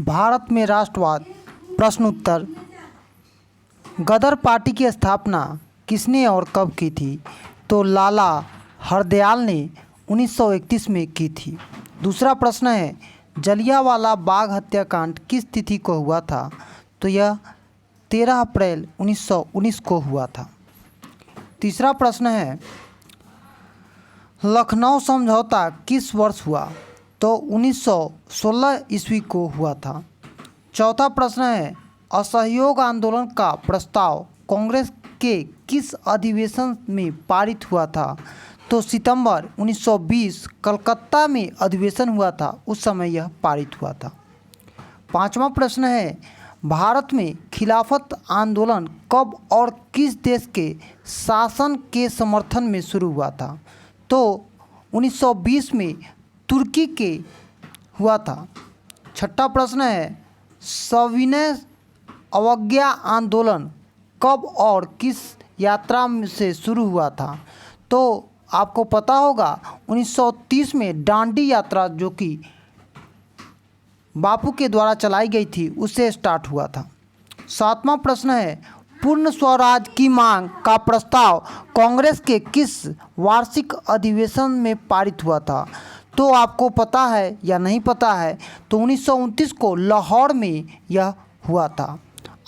भारत में राष्ट्रवाद प्रश्न उत्तर। गदर पार्टी की स्थापना किसने और कब की थी? तो लाला हरदयाल ने 1931 में की थी। दूसरा प्रश्न है, जलियांवाला बाग हत्याकांड किस तिथि को हुआ था? तो यह 13 अप्रैल 1919 को हुआ था। तीसरा प्रश्न है, लखनऊ समझौता किस वर्ष हुआ? तो 1916 ईस्वी को हुआ था। चौथा प्रश्न है, असहयोग आंदोलन का प्रस्ताव कांग्रेस के किस अधिवेशन में पारित हुआ था? तो सितंबर 1920 कलकत्ता में अधिवेशन हुआ था, उस समय यह पारित हुआ था। पांचवा प्रश्न है, भारत में खिलाफत आंदोलन कब और किस देश के शासन के समर्थन में शुरू हुआ था? तो 1920 में तुर्की के हुआ था। छठा प्रश्न है, सविनय अवज्ञा आंदोलन कब और किस यात्रा से शुरू हुआ था? तो आपको पता होगा 1930 में दांडी यात्रा जो कि बापू के द्वारा चलाई गई थी उससे स्टार्ट हुआ था। सातवां प्रश्न है, पूर्ण स्वराज की मांग का प्रस्ताव कांग्रेस के किस वार्षिक अधिवेशन में पारित हुआ था? तो आपको पता है या नहीं पता है? तो 1929 को लाहौर में यह हुआ था।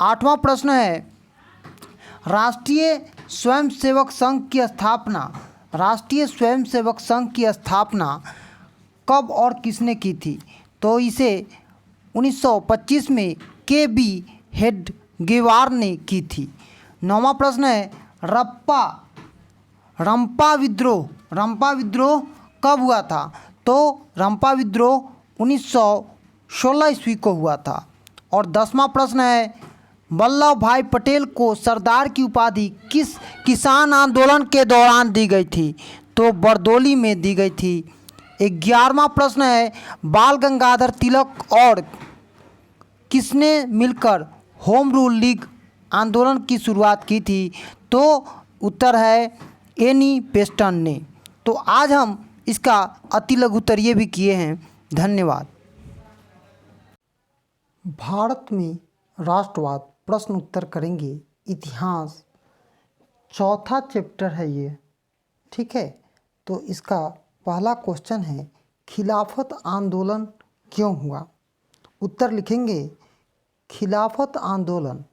आठवां प्रश्न है, राष्ट्रीय स्वयंसेवक संघ की स्थापना कब और किसने की थी? तो इसे 1925 में के.बी. हेडगेवार ने की थी। नौवां प्रश्न है, रंपा विद्रोह कब हुआ था? तो रंपा विद्रोह 1916 ईस्वी को हुआ था। और 10वां प्रश्न है, वल्लभ भाई पटेल को सरदार की उपाधि किस किसान आंदोलन के दौरान दी गई थी? तो बरदौली में दी गई थी। 11वां प्रश्न है, बाल गंगाधर तिलक और किसने मिलकर होम रूल लीग आंदोलन की शुरुआत की थी? तो उत्तर है एनी बेस्टन ने। तो आज हम इसका अति लघुत्तरीय भी किए हैं। धन्यवाद। भारत में राष्ट्रवाद प्रश्न उत्तर करेंगे। इतिहास चौथा चैप्टर है ये, ठीक है। तो इसका पहला क्वेश्चन है, खिलाफत आंदोलन क्यों हुआ? उत्तर लिखेंगे, खिलाफत आंदोलन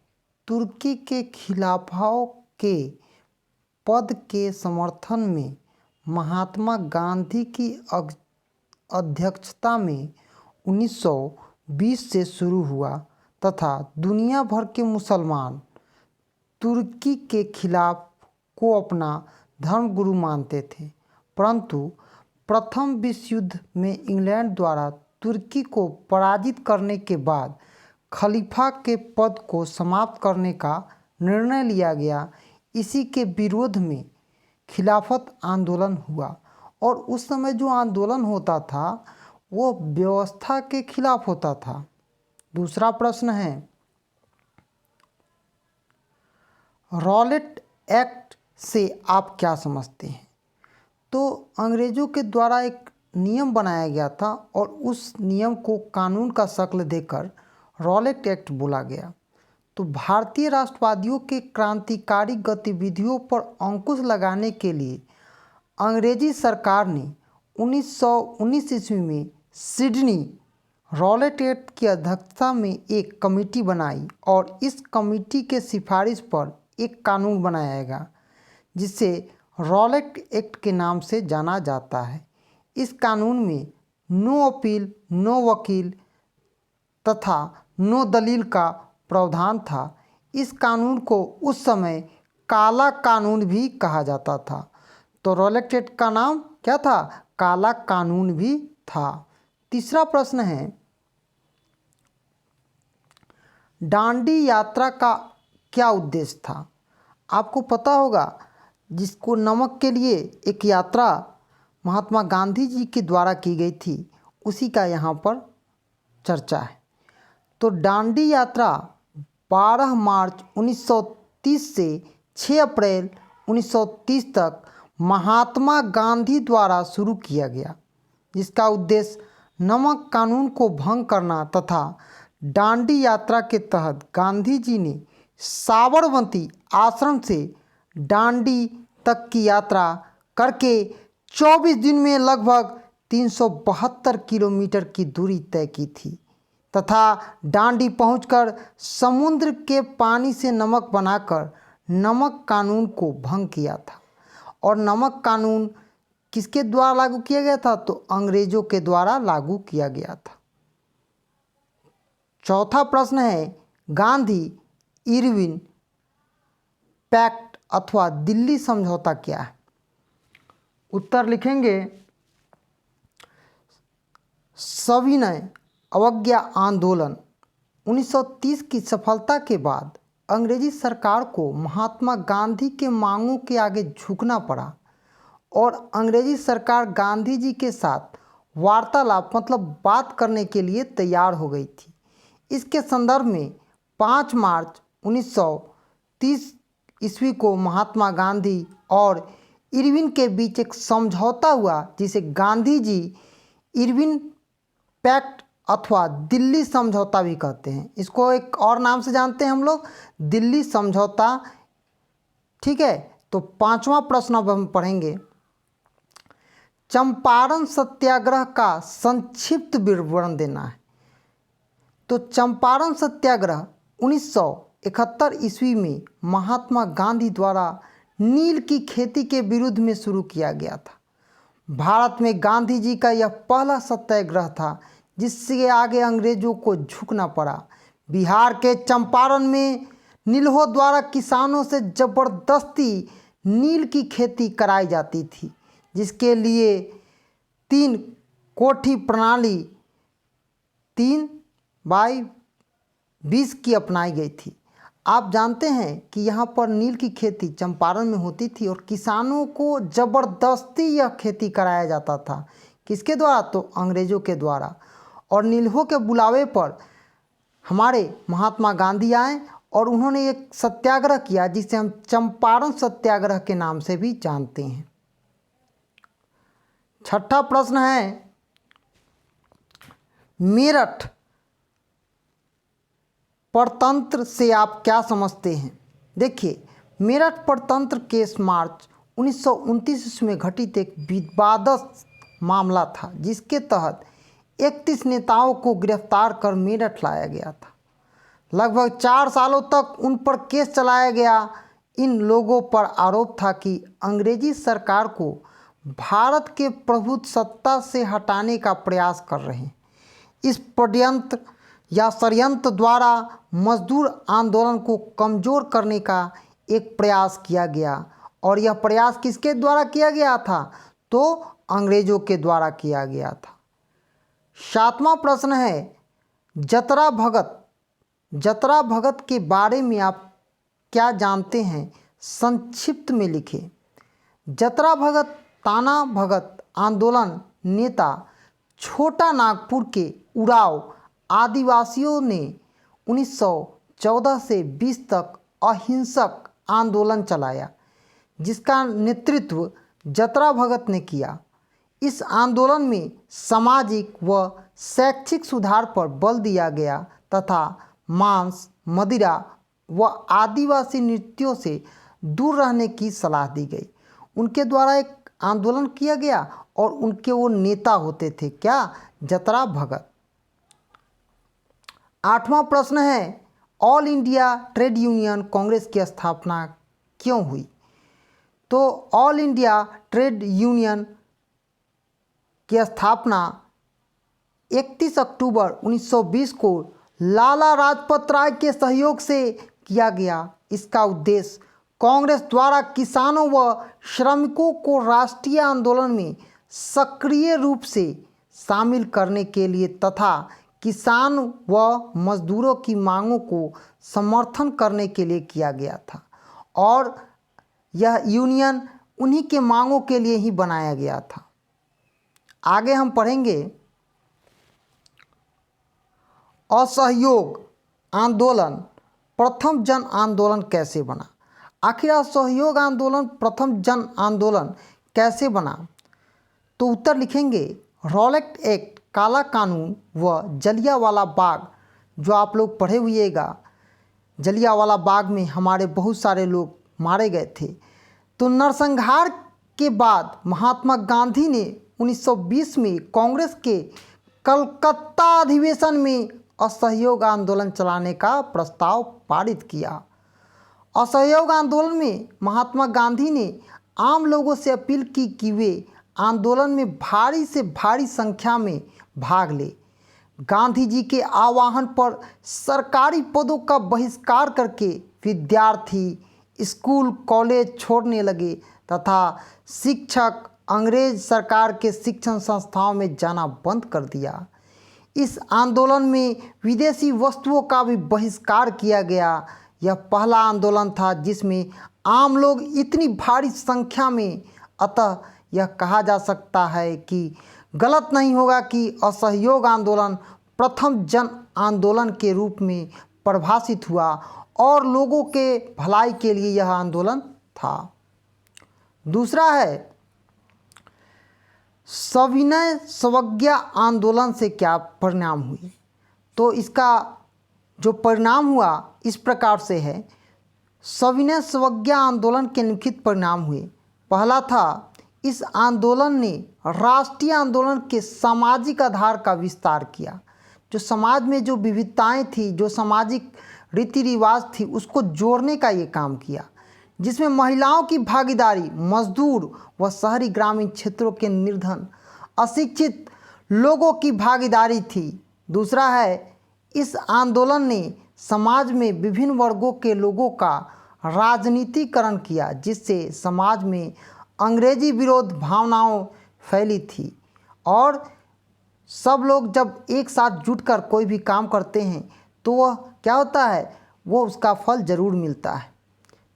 तुर्की के खिलाफाओं के पद के समर्थन में महात्मा गांधी की अध्यक्षता में 1920 से शुरू हुआ तथा दुनिया भर के मुसलमान तुर्की के खिलाफ को अपना धर्मगुरु मानते थे। परंतु प्रथम विश्व युद्ध में इंग्लैंड द्वारा तुर्की को पराजित करने के बाद खलीफा के पद को समाप्त करने का निर्णय लिया गया। इसी के विरोध में खिलाफत आंदोलन हुआ और उस समय जो आंदोलन होता था वो व्यवस्था के खिलाफ होता था। दूसरा प्रश्न है, रॉलेट एक्ट से आप क्या समझते हैं? तो अंग्रेज़ों के द्वारा एक नियम बनाया गया था और उस नियम को कानून का शक्ल देकर रॉलेट एक्ट बोला गया। तो भारतीय राष्ट्रवादियों के क्रांतिकारी गतिविधियों पर अंकुश लगाने के लिए अंग्रेजी सरकार ने 1919 ईस्वी में सिडनी रॉलेट एक्ट की अध्यक्षता में एक कमेटी बनाई और इस कमेटी के सिफारिश पर एक कानून बनाया गया जिसे रॉलेट एक्ट के नाम से जाना जाता है। इस कानून में नो अपील, नो वकील तथा नो दलील का प्रावधान था। इस कानून को उस समय काला कानून भी कहा जाता था। तो रॉलेट एक्ट का नाम क्या था? काला कानून भी था। तीसरा प्रश्न है, दांडी यात्रा का क्या उद्देश्य था? आपको पता होगा, जिसको नमक के लिए एक यात्रा महात्मा गांधी जी के द्वारा की गई थी, उसी का यहाँ पर चर्चा है। तो दांडी यात्रा 12 मार्च 1930 से 6 अप्रैल 1930 तक महात्मा गांधी द्वारा शुरू किया गया, जिसका उद्देश्य नमक कानून को भंग करना तथा दांडी यात्रा के तहत गांधी जी ने साबरमती आश्रम से दांडी तक की यात्रा करके 24 दिन में लगभग 372 किलोमीटर की दूरी तय की थी तथा दांडी पहुंचकर समुद्र के पानी से नमक बनाकर नमक कानून को भंग किया था। और नमक कानून किसके द्वारा लागू किया गया था? तो अंग्रेजों के द्वारा लागू किया गया था। चौथा प्रश्न है, गांधी इरविन पैक्ट अथवा दिल्ली समझौता क्या है? उत्तर लिखेंगे, सविनय अवज्ञा आंदोलन 1930 की सफलता के बाद अंग्रेजी सरकार को महात्मा गांधी के मांगों के आगे झुकना पड़ा और अंग्रेजी सरकार गांधी जी के साथ वार्तालाप मतलब बात करने के लिए तैयार हो गई थी। इसके संदर्भ में 5 मार्च 1930 ईस्वी को महात्मा गांधी और इरविन के बीच एक समझौता हुआ जिसे गांधी जी इरविन पैक्ट अथवा दिल्ली समझौता भी कहते हैं। इसको एक और नाम से जानते हैं हम लोग, दिल्ली समझौता। ठीक है, तो 5वां प्रश्न अब हम पढ़ेंगे, चंपारण सत्याग्रह का संक्षिप्त विवरण देना है। तो चंपारण सत्याग्रह 1971 ईस्वी में महात्मा गांधी द्वारा नील की खेती के विरुद्ध में शुरू किया गया था। भारत में गांधी जी का यह पहला सत्याग्रह था जिससे आगे अंग्रेजों को झुकना पड़ा। बिहार के चंपारण में नीलहों द्वारा किसानों से जबरदस्ती नील की खेती कराई जाती थी, जिसके लिए 3 कोठी प्रणाली 3/20 की अपनाई गई थी। आप जानते हैं कि यहाँ पर नील की खेती चंपारण में होती थी और किसानों को ज़बरदस्ती यह खेती कराया जाता था। किसके द्वारा? तो अंग्रेज़ों के द्वारा। और नीलहों के बुलावे पर हमारे महात्मा गांधी आए और उन्होंने एक सत्याग्रह किया जिसे हम चंपारण सत्याग्रह के नाम से भी जानते हैं। 6ठा प्रश्न है, मेरठ परतंत्र से आप क्या समझते हैं? देखिए, मेरठ परतंत्र केस मार्च 1929 में घटित एक विवादास्पद मामला था जिसके तहत 31 नेताओं को गिरफ्तार कर मेरठ लाया गया था। लगभग 4 सालों तक उन पर केस चलाया गया। इन लोगों पर आरोप था कि अंग्रेजी सरकार को भारत के प्रभुत्व सत्ता से हटाने का प्रयास कर रहे हैं। इस षड्यंत्र द्वारा मजदूर आंदोलन को कमज़ोर करने का एक प्रयास किया गया। और यह प्रयास किसके द्वारा किया गया था? तो अंग्रेज़ों के द्वारा किया गया था। 7वां प्रश्न है, जतरा भगत। जतरा भगत के बारे में आप क्या जानते हैं? संक्षिप्त में लिखें। जतरा भगत ताना भगत आंदोलन नेता, छोटा नागपुर के उराव आदिवासियों ने 1914 से 20 तक अहिंसक आंदोलन चलाया जिसका नेतृत्व जतरा भगत ने किया। इस आंदोलन में सामाजिक व शैक्षिक सुधार पर बल दिया गया तथा मांस, मदिरा व आदिवासी नृत्यों से दूर रहने की सलाह दी गई। उनके द्वारा एक आंदोलन किया गया और उनके वो नेता होते थे, क्या? जतरा भगत। 8वां प्रश्न है, all India trade union Congress की स्थापना क्यों हुई? तो ऑल इंडिया ट्रेड यूनियन की स्थापना 31 अक्टूबर 1920 को लाला लाजपत राय के सहयोग से किया गया। इसका उद्देश्य कांग्रेस द्वारा किसानों व श्रमिकों को राष्ट्रीय आंदोलन में सक्रिय रूप से शामिल करने के लिए तथा किसान व मजदूरों की मांगों को समर्थन करने के लिए किया गया था। और यह यूनियन उन्हीं के मांगों के लिए ही बनाया गया था। आगे हम पढ़ेंगे, असहयोग आंदोलन प्रथम जन आंदोलन कैसे बना? आखिर असहयोग आंदोलन प्रथम जन आंदोलन कैसे बना? तो उत्तर लिखेंगे, रॉलेट एक्ट, काला कानून व जलियांवाला बाग जो आप लोग पढ़े हुएगा, जलियांवाला बाग में हमारे बहुत सारे लोग मारे गए थे। तो नरसंहार के बाद महात्मा गांधी ने 1920 में कांग्रेस के कलकत्ता अधिवेशन में असहयोग आंदोलन चलाने का प्रस्ताव पारित किया। असहयोग आंदोलन में महात्मा गांधी ने आम लोगों से अपील की कि वे आंदोलन में भारी से भारी संख्या में भाग ले। गांधी जी के आह्वान पर सरकारी पदों का बहिष्कार करके विद्यार्थी स्कूल कॉलेज छोड़ने लगे तथा शिक्षक अंग्रेज सरकार के शिक्षण संस्थाओं में जाना बंद कर दिया। इस आंदोलन में विदेशी वस्तुओं का भी बहिष्कार किया गया। यह पहला आंदोलन था जिसमें आम लोग इतनी भारी संख्या में, अतः यह कहा जा सकता है कि गलत नहीं होगा कि असहयोग आंदोलन प्रथम जन आंदोलन के रूप में परिभाषित हुआ और लोगों के भलाई के लिए यह आंदोलन था। दूसरा है सविनय अवज्ञा आंदोलन से क्या परिणाम हुई। तो इसका जो परिणाम हुआ इस प्रकार से है। सविनय अवज्ञा आंदोलन के निम्नलिखित परिणाम हुए। पहला था, इस आंदोलन ने राष्ट्रीय आंदोलन के सामाजिक आधार का विस्तार किया। जो समाज में जो विविधताएं थी, जो सामाजिक रीति रिवाज थी, उसको जोड़ने का ये काम किया, जिसमें महिलाओं की भागीदारी, मजदूर व शहरी ग्रामीण क्षेत्रों के निर्धन अशिक्षित लोगों की भागीदारी थी। दूसरा है, इस आंदोलन ने समाज में विभिन्न वर्गों के लोगों का राजनीतिकरण किया, जिससे समाज में अंग्रेजी विरोध भावनाओं फैली थी और सब लोग जब एक साथ जुटकर कोई भी काम करते हैं तो वह क्या होता है, वो उसका फल जरूर मिलता है।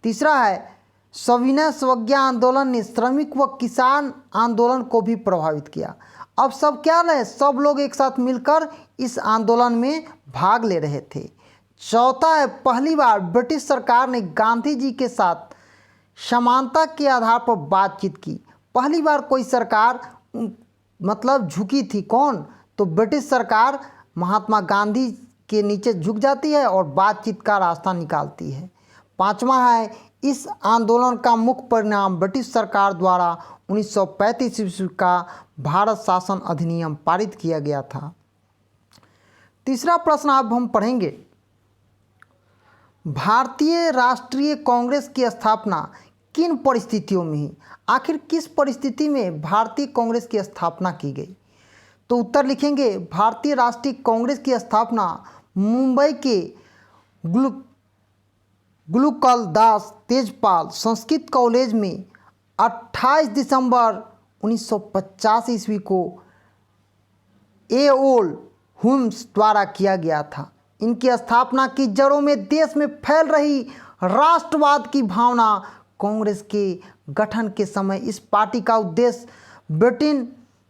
तीसरा है, सविनय अवज्ञा आंदोलन ने श्रमिक व किसान आंदोलन को भी प्रभावित किया। अब सब क्या रहे, सब लोग एक साथ मिलकर इस आंदोलन में भाग ले रहे थे। चौथा है, पहली बार ब्रिटिश सरकार ने गांधी जी के साथ समानता के आधार पर बातचीत की। पहली बार कोई सरकार मतलब झुकी थी। कौन? तो ब्रिटिश सरकार महात्मा गांधी के नीचे झुक जाती है और बातचीत का रास्ता निकालती है। पांचवा है, इस आंदोलन का मुख्य परिणाम ब्रिटिश सरकार द्वारा 1935 ईस्वी का भारत शासन अधिनियम पारित किया गया था। तीसरा प्रश्न अब हम पढ़ेंगे, भारतीय राष्ट्रीय कांग्रेस की स्थापना किन परिस्थितियों में हुई। आखिर किस परिस्थिति में भारतीय कांग्रेस की स्थापना की गई। तो उत्तर लिखेंगे, भारतीय राष्ट्रीय कांग्रेस की स्थापना मुंबई के गुलुकल दास तेजपाल संस्कृत कॉलेज में 28 दिसंबर 1950 ईस्वी को एओल हुम्स द्वारा किया गया था। इनकी स्थापना की जड़ों में देश में फैल रही राष्ट्रवाद की भावना। कांग्रेस के गठन के समय इस पार्टी का उद्देश्य ब्रिटेन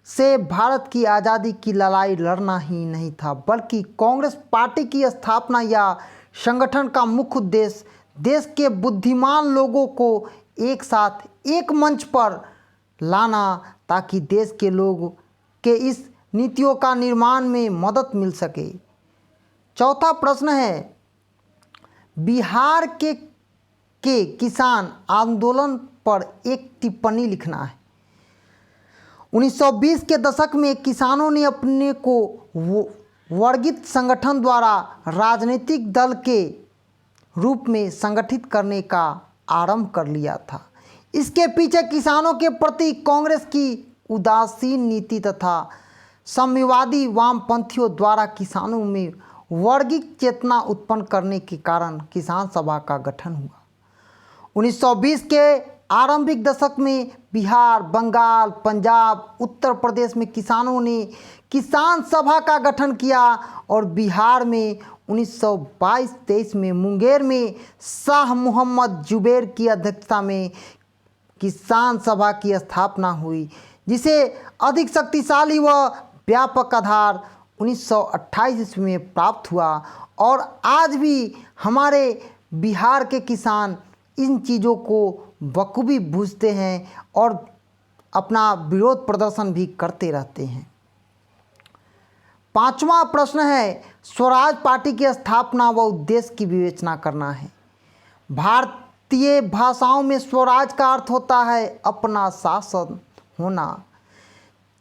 से भारत की आज़ादी की लड़ाई लड़ना ही नहीं था, बल्कि कांग्रेस पार्टी की स्थापना या संगठन का मुख्य उद्देश्य देश के बुद्धिमान लोगों को एक साथ एक मंच पर लाना, ताकि देश के लोग के इस नीतियों का निर्माण में मदद मिल सके। चौथा प्रश्न है, बिहार के किसान आंदोलन पर एक टिप्पणी लिखना है। 1920 के दशक में किसानों ने अपने को वर्गीत संगठन द्वारा राजनीतिक दल के रूप में संगठित करने का आरंभ कर लिया था। इसके पीछे किसानों के प्रति कांग्रेस की उदासीन नीति तथा साम्यवादी वामपंथियों द्वारा किसानों में वर्गीय चेतना उत्पन्न करने के कारण किसान सभा का गठन हुआ। 1920 के आरंभिक दशक में बिहार, बंगाल, पंजाब, उत्तर प्रदेश में किसानों ने किसान सभा का गठन किया और बिहार में 1922-23 में मुंगेर में शाह मोहम्मद जुबैर की अध्यक्षता में किसान सभा की स्थापना हुई, जिसे अधिक शक्तिशाली व व्यापक आधार 1928 ईस्वी में प्राप्त हुआ। और आज भी हमारे बिहार के किसान इन चीज़ों को बखूबी बूझते हैं और अपना विरोध प्रदर्शन भी करते रहते हैं। 5वां प्रश्न है स्वराज पार्टी की स्थापना व उद्देश्य की विवेचना करना है। भारतीय भाषाओं में स्वराज का अर्थ होता है अपना शासन होना,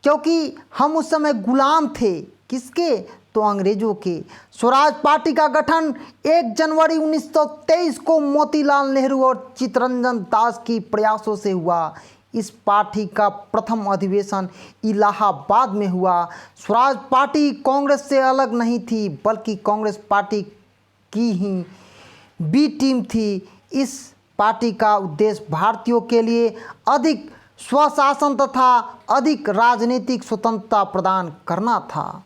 क्योंकि हम उस समय गुलाम थे। किसके? तो अंग्रेजों के। स्वराज पार्टी का गठन 1 जनवरी 1923 को मोतीलाल नेहरू और चित्तरंजन दास की प्रयासों से हुआ। इस पार्टी का प्रथम अधिवेशन इलाहाबाद में हुआ। स्वराज पार्टी कांग्रेस से अलग नहीं थी, बल्कि कांग्रेस पार्टी की ही बी टीम थी। इस पार्टी का उद्देश्य भारतीयों के लिए अधिक स्वशासन तथा अधिक राजनीतिक स्वतंत्रता प्रदान करना था।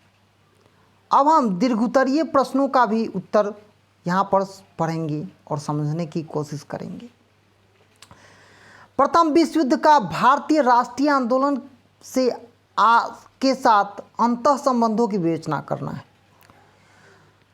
अब हम दीर्घोत्तरीय प्रश्नों का भी उत्तर यहाँ पर पढ़ेंगे और समझने की कोशिश करेंगे। प्रथम विश्व युद्ध का भारतीय राष्ट्रीय आंदोलन से के साथ अंतः संबंधों की विवेचना करना है।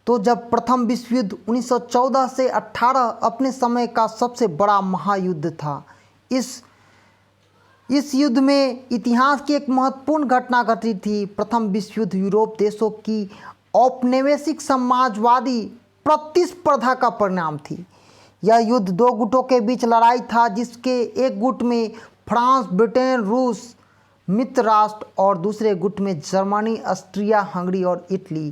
तो जब प्रथम विश्व युद्ध 1914 से 18 अपने समय का सबसे बड़ा महायुद्ध था। इस युद्ध में इतिहास की एक महत्वपूर्ण घटना घटी थी। प्रथम विश्व युद्ध यूरोप देशों की औपनिवेशिक समाजवादी प्रतिस्पर्धा का परिणाम थी। यह युद्ध 2 गुटों के बीच लड़ाई था, जिसके एक गुट में फ्रांस, ब्रिटेन, रूस मित्र राष्ट्र और दूसरे गुट में जर्मनी, ऑस्ट्रिया, हंगरी और इटली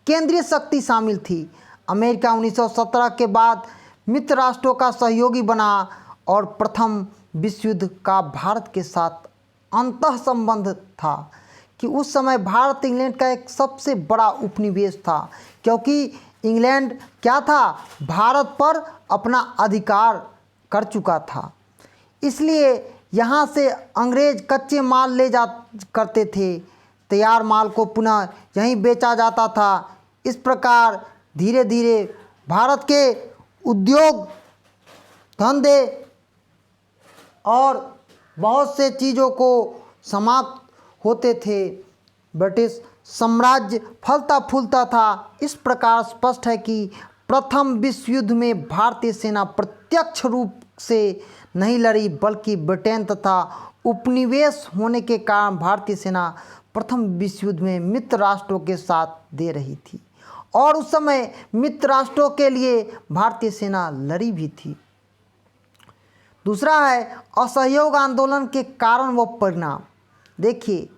केंद्रीय शक्ति शामिल थी। अमेरिका 1917 के बाद मित्र राष्ट्रों का सहयोगी बना और प्रथम विश्व युद्ध का भारत के साथ अंतः संबंध था कि उस समय भारत इंग्लैंड का एक सबसे बड़ा उपनिवेश था, क्योंकि इंग्लैंड क्या था? भारत पर अपना अधिकार कर चुका था। इसलिए यहाँ से अंग्रेज कच्चे माल ले जा करते थे, तैयार माल को पुनः यहीं बेचा जाता था। इस प्रकार धीरे धीरे भारत के उद्योग धंधे और बहुत से चीज़ों को समाप्त होते थे। ब्रिटिश साम्राज्य फलता फूलता था। इस प्रकार स्पष्ट है कि प्रथम विश्व युद्ध में भारतीय सेना प्रत्यक्ष रूप से नहीं लड़ी, बल्कि ब्रिटेन तथा उपनिवेश होने के कारण भारतीय सेना प्रथम विश्व युद्ध में मित्र राष्ट्रों के साथ दे रही थी और उस समय मित्र राष्ट्रों के लिए भारतीय सेना लड़ी भी थी। दूसरा है असहयोग आंदोलन के कारण व परिणाम। देखिए,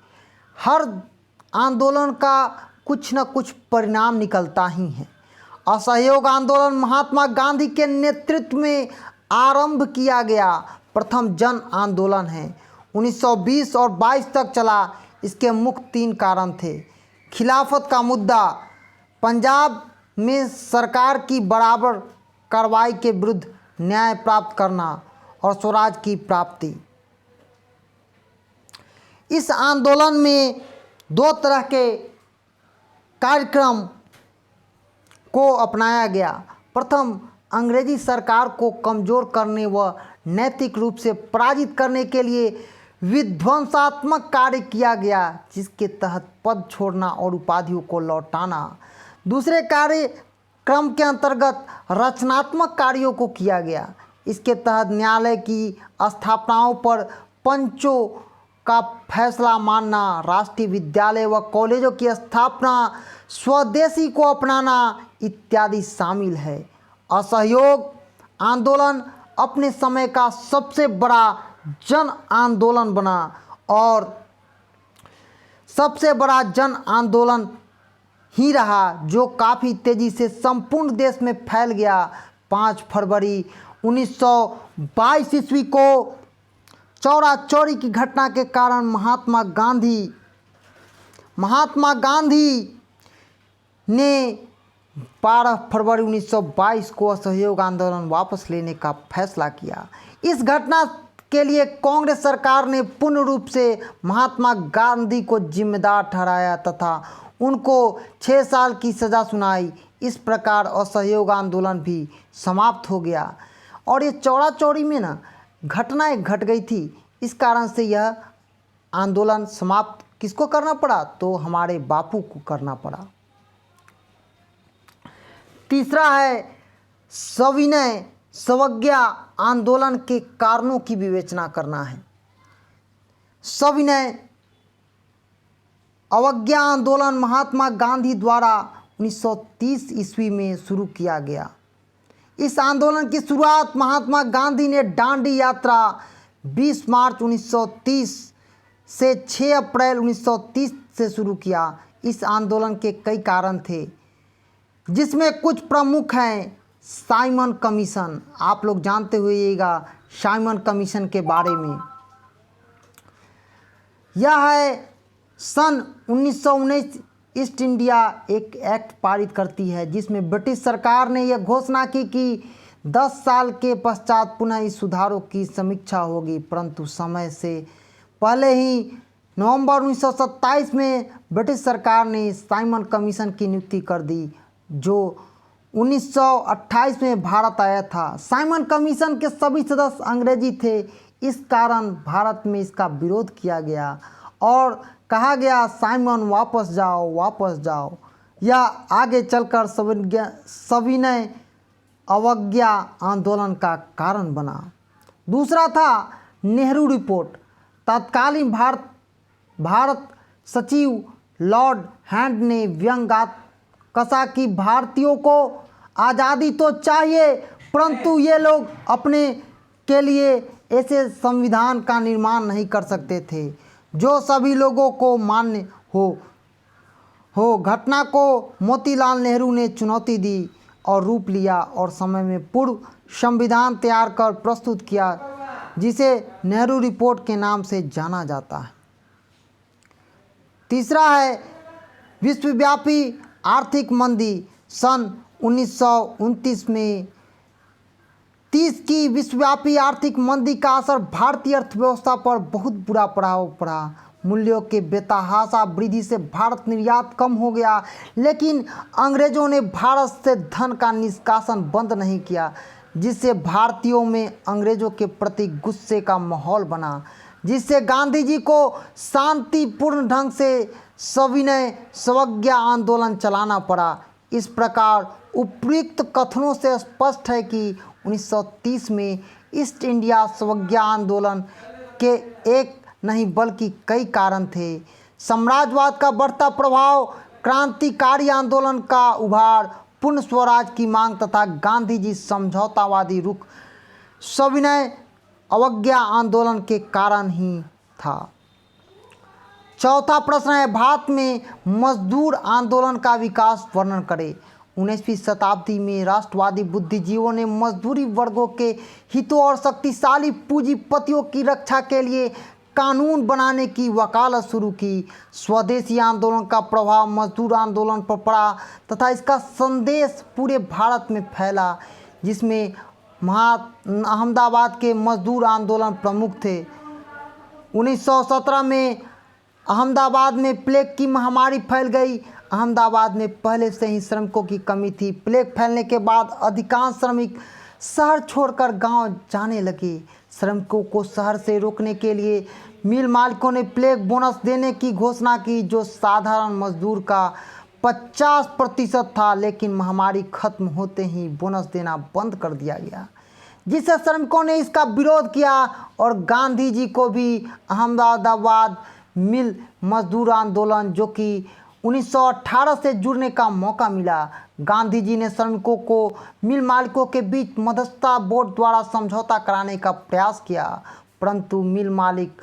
हर आंदोलन का कुछ न कुछ परिणाम निकलता ही है। असहयोग आंदोलन महात्मा गांधी के नेतृत्व में आरंभ किया गया प्रथम जन आंदोलन है। 1920 और 22 तक चला। इसके मुख्य 3 कारण थे। खिलाफत का मुद्दा, पंजाब में सरकार की बराबर कार्रवाई के विरुद्ध न्याय प्राप्त करना और स्वराज की प्राप्ति। इस आंदोलन में 2 तरह के कार्यक्रम को अपनाया गया। प्रथम, अंग्रेजी सरकार को कमज़ोर करने व नैतिक रूप से पराजित करने के लिए विध्वंसात्मक कार्य किया गया, जिसके तहत पद छोड़ना और उपाधियों को लौटाना। दूसरे कार्यक्रम के अंतर्गत रचनात्मक कार्यों को किया गया। इसके तहत न्यायालय की स्थापनाओं पर पंचों का फैसला मानना, राष्ट्रीय विद्यालय व कॉलेजों की स्थापना, स्वदेशी को अपनाना इत्यादि शामिल है। असहयोग आंदोलन अपने समय का सबसे बड़ा जन आंदोलन बना और सबसे बड़ा जन आंदोलन ही रहा, जो काफ़ी तेज़ी से संपूर्ण देश में फैल गया। 5 फरवरी 1922 ईस्वी को चौरा चौरी की घटना के कारण महात्मा गांधी ने 12 फरवरी 1922 को असहयोग आंदोलन वापस लेने का फैसला किया। इस घटना के लिए कांग्रेस सरकार ने पूर्ण रूप से महात्मा गांधी को जिम्मेदार ठहराया तथा उनको 6 साल की सज़ा सुनाई। इस प्रकार असहयोग आंदोलन भी समाप्त हो गया और ये चौरा चौरी में ना घटनाएं घट गई थी। इस कारण से यह आंदोलन समाप्त किसको करना पड़ा? तो हमारे बापू को करना पड़ा। तीसरा है सविनय स्वज्ञा आंदोलन के कारणों की विवेचना करना है। सविनय अवज्ञा आंदोलन महात्मा गांधी द्वारा 1930 ईस्वी में शुरू किया गया। इस आंदोलन की शुरुआत महात्मा गांधी ने दांडी यात्रा 20 मार्च 1930 से 6 अप्रैल 1930 से शुरू किया। इस आंदोलन के कई कारण थे, जिसमें कुछ प्रमुख हैं। साइमन कमीशन, आप लोग जानते हुएगा साइमन कमीशन के बारे में। यह है सन 1919 ईस्ट इंडिया एक एक्ट पारित करती है, जिसमें ब्रिटिश सरकार ने यह घोषणा की कि 10 साल के पश्चात पुनः इस सुधारों की समीक्षा होगी, परंतु समय से पहले ही नवंबर 1927 में ब्रिटिश सरकार ने साइमन कमीशन की नियुक्ति कर दी, जो 1928 में भारत आया था। साइमन कमीशन के सभी सदस्य अंग्रेजी थे, इस कारण भारत में इसका विरोध किया गया और कहा गया साइमन वापस जाओ, वापस जाओ। यह आगे चलकर सविनय अवज्ञा आंदोलन का कारण बना। दूसरा था नेहरू रिपोर्ट। तत्कालीन भारत सचिव लॉर्ड हैंड ने व्यंग्यात्मक कसा कि भारतीयों को आज़ादी तो चाहिए, परंतु ये लोग अपने के लिए ऐसे संविधान का निर्माण नहीं कर सकते थे जो सभी लोगों को मान्य हो। घटना को मोतीलाल नेहरू ने चुनौती दी और रूप लिया और समय में पूर्व संविधान तैयार कर प्रस्तुत किया, जिसे नेहरू रिपोर्ट के नाम से जाना जाता है। तीसरा है विश्वव्यापी आर्थिक मंदी। सन 1929 में 30 की विश्वव्यापी आर्थिक मंदी का असर भारतीय अर्थव्यवस्था पर बहुत बुरा प्रभाव पड़ा। मूल्यों के बेतहाशा वृद्धि से भारत निर्यात कम हो गया, लेकिन अंग्रेजों ने भारत से धन का निष्कासन बंद नहीं किया, जिससे भारतीयों में अंग्रेजों के प्रति गुस्से का माहौल बना, जिससे गांधी जी को शांतिपूर्ण ढंग से सविनय अवज्ञा आंदोलन चलाना पड़ा। इस प्रकार उपयुक्त कथनों से स्पष्ट है कि 1930 में ईस्ट इंडिया अवज्ञा आंदोलन के एक नहीं बल्कि कई कारण थे। साम्राज्यवाद का बढ़ता प्रभाव, क्रांतिकारी आंदोलन का उभार, पूर्ण स्वराज की मांग तथा गांधी जी समझौतावादी रुख सविनय अवज्ञा आंदोलन के कारण ही था। चौथा प्रश्न है भारत में मजदूर आंदोलन का विकास वर्णन करें। 19वीं शताब्दी में राष्ट्रवादी बुद्धिजीवियों ने मजदूरी वर्गों के हितों और शक्तिशाली पूंजीपतियों की रक्षा के लिए कानून बनाने की वकालत शुरू की। स्वदेशी आंदोलन का प्रभाव मजदूर आंदोलन पर पड़ा तथा इसका संदेश पूरे भारत में फैला, जिसमें अहमदाबाद के मजदूर आंदोलन प्रमुख थे। 1917 में अहमदाबाद में प्लेग की महामारी फैल गई। अहमदाबाद में पहले से ही श्रमिकों की कमी थी। प्लेग फैलने के बाद अधिकांश श्रमिक शहर छोड़कर गांव जाने लगे। श्रमिकों को शहर से रोकने के लिए मिल मालिकों ने प्लेग बोनस देने की घोषणा की, जो साधारण मजदूर का 50% था, लेकिन महामारी खत्म होते ही बोनस देना बंद कर दिया गया, जिससे श्रमिकों ने इसका विरोध किया और गांधी जी को भी अहमदाबाद मिल मजदूर आंदोलन, जो कि 1918 से जुड़ने का मौका मिला। गांधी जी ने श्रमिकों को मिल मालिकों के बीच मध्यस्थता बोर्ड द्वारा समझौता कराने का प्रयास किया, परंतु मिल मालिक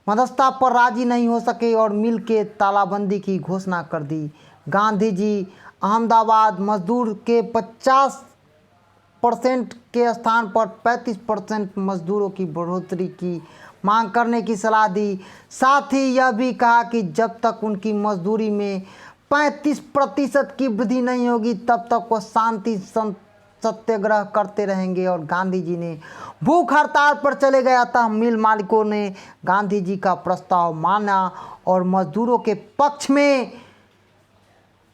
मध्यस्थता पर राजी नहीं हो सके और मिल के तालाबंदी की घोषणा कर दी। गांधी जी अहमदाबाद मजदूर के 50% के स्थान पर 35% मजदूरों की बढ़ोतरी की मांग करने की सलाह दी। साथ ही यह भी कहा कि जब तक उनकी मजदूरी में 35% की वृद्धि नहीं होगी, तब तक वो शांति सत्याग्रह करते रहेंगे और गांधी जी ने भूख हड़ताल पर चले गए। अतः मिल मालिकों ने गांधी जी का प्रस्ताव माना और मजदूरों के पक्ष में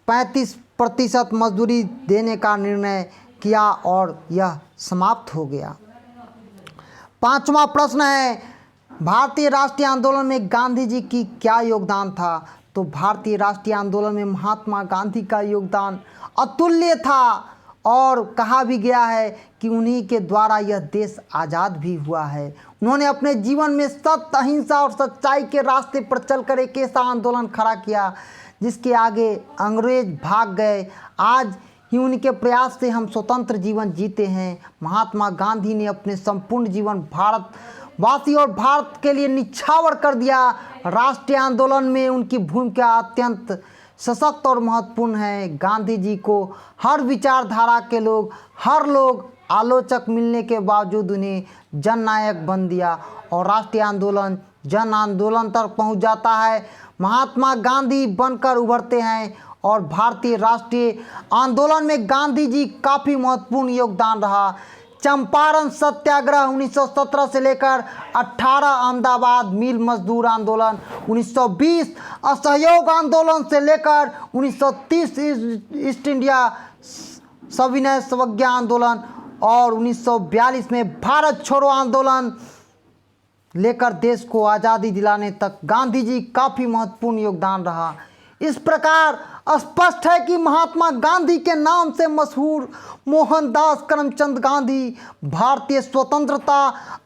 35% मजदूरी देने का निर्णय किया और यह समाप्त हो गया। पांचवा प्रश्न है भारतीय राष्ट्रीय आंदोलन में गांधी जी की क्या योगदान था। तो भारतीय राष्ट्रीय आंदोलन में महात्मा गांधी का योगदान अतुल्य था और कहा भी गया है कि उन्हीं के द्वारा यह देश आज़ाद भी हुआ है। उन्होंने अपने जीवन में सत्य, अहिंसा और सच्चाई के रास्ते पर चलकर एक ऐसा आंदोलन खड़ा किया जिसके आगे अंग्रेज भाग गए। आज ही उनके प्रयास से हम स्वतंत्र जीवन जीते हैं। महात्मा गांधी ने अपने संपूर्ण जीवन भारतवासी और भारत के लिए निछावर कर दिया। राष्ट्रीय आंदोलन में उनकी भूमिका अत्यंत सशक्त और महत्वपूर्ण है। गांधी जी को हर विचारधारा के लोग, हर लोग आलोचक मिलने के बावजूद उन्हें जननायक बन दिया और राष्ट्रीय आंदोलन जन आंदोलन तक पहुंच जाता है। महात्मा गांधी बनकर उभरते हैं और भारतीय राष्ट्रीय आंदोलन में गांधी जी काफ़ी महत्वपूर्ण योगदान रहा। चंपारण सत्याग्रह 1917 से लेकर 18, अहमदाबाद मिल मजदूर आंदोलन 1920, असहयोग आंदोलन से लेकर 1930 ईस्ट इंडिया सविनय अवज्ञा आंदोलन और 1942 में भारत छोड़ो आंदोलन लेकर देश को आज़ादी दिलाने तक गांधी जी काफ़ी महत्वपूर्ण योगदान रहा। इस प्रकार स्पष्ट है कि महात्मा गांधी के नाम से मशहूर मोहनदास करमचंद गांधी भारतीय स्वतंत्रता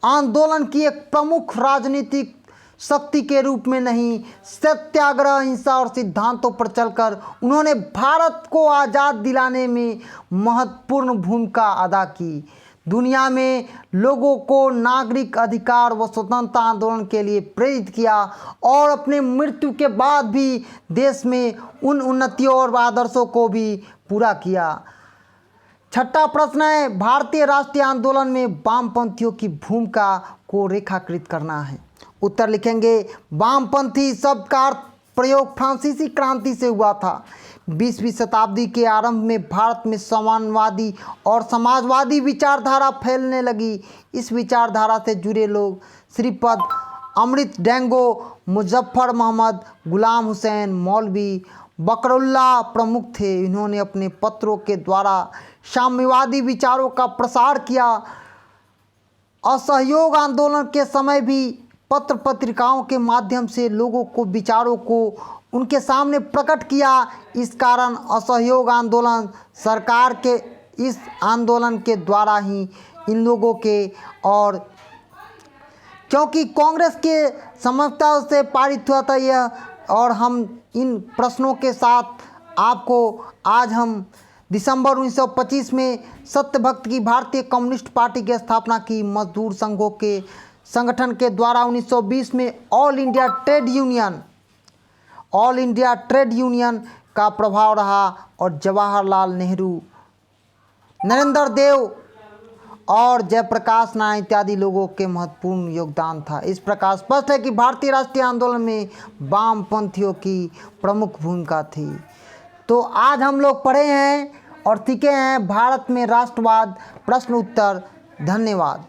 आंदोलन की एक प्रमुख राजनीतिक शक्ति के रूप में नहीं, सत्याग्रह, अहिंसा और सिद्धांतों पर चलकर उन्होंने भारत को आज़ाद दिलाने में महत्वपूर्ण भूमिका अदा की। दुनिया में लोगों को नागरिक अधिकार व स्वतंत्रता आंदोलन के लिए प्रेरित किया और अपने मृत्यु के बाद भी देश में उन उन्नतियों और आदर्शों को भी पूरा किया। छठा प्रश्न है, भारतीय राष्ट्रीय आंदोलन में वामपंथियों की भूमिका को रेखाकृत करना है। उत्तर लिखेंगे, वामपंथी शब्द का अर्थ प्रयोग फ्रांसीसी क्रांति से हुआ था। 20वीं शताब्दी के आरंभ में भारत में समाजवादी और समाजवादी विचारधारा फैलने लगी। इस विचारधारा से जुड़े लोग श्रीपद, अमृत डेंगो, मुजफ्फर मोहम्मद, गुलाम हुसैन, मौलवी बकरुल्लाह प्रमुख थे। इन्होंने अपने पत्रों के द्वारा साम्यवादी विचारों का प्रसार किया। असहयोग आंदोलन के समय भी पत्र पत्रिकाओं के माध्यम से लोगों को विचारों को उनके सामने प्रकट किया। इस कारण असहयोग आंदोलन सरकार के इस आंदोलन के द्वारा ही इन लोगों के और क्योंकि कांग्रेस के समझौता से पारित हुआ था यह। और हम इन प्रश्नों के साथ आपको आज हम दिसंबर 1925 में सत्यभक्त की भारतीय कम्युनिस्ट पार्टी की स्थापना की। मजदूर संघों के संगठन के द्वारा 1920 में ऑल इंडिया ट्रेड यूनियन का प्रभाव रहा और जवाहरलाल नेहरू, नरेंद्र देव और जयप्रकाश नारायण इत्यादि लोगों के महत्वपूर्ण योगदान था। इस प्रकार स्पष्ट है कि भारतीय राष्ट्रीय आंदोलन में वामपंथियों की प्रमुख भूमिका थी। तो आज हम लोग पढ़े हैं और सीखे हैं भारत में राष्ट्रवाद, प्रश्न उत्तर। धन्यवाद।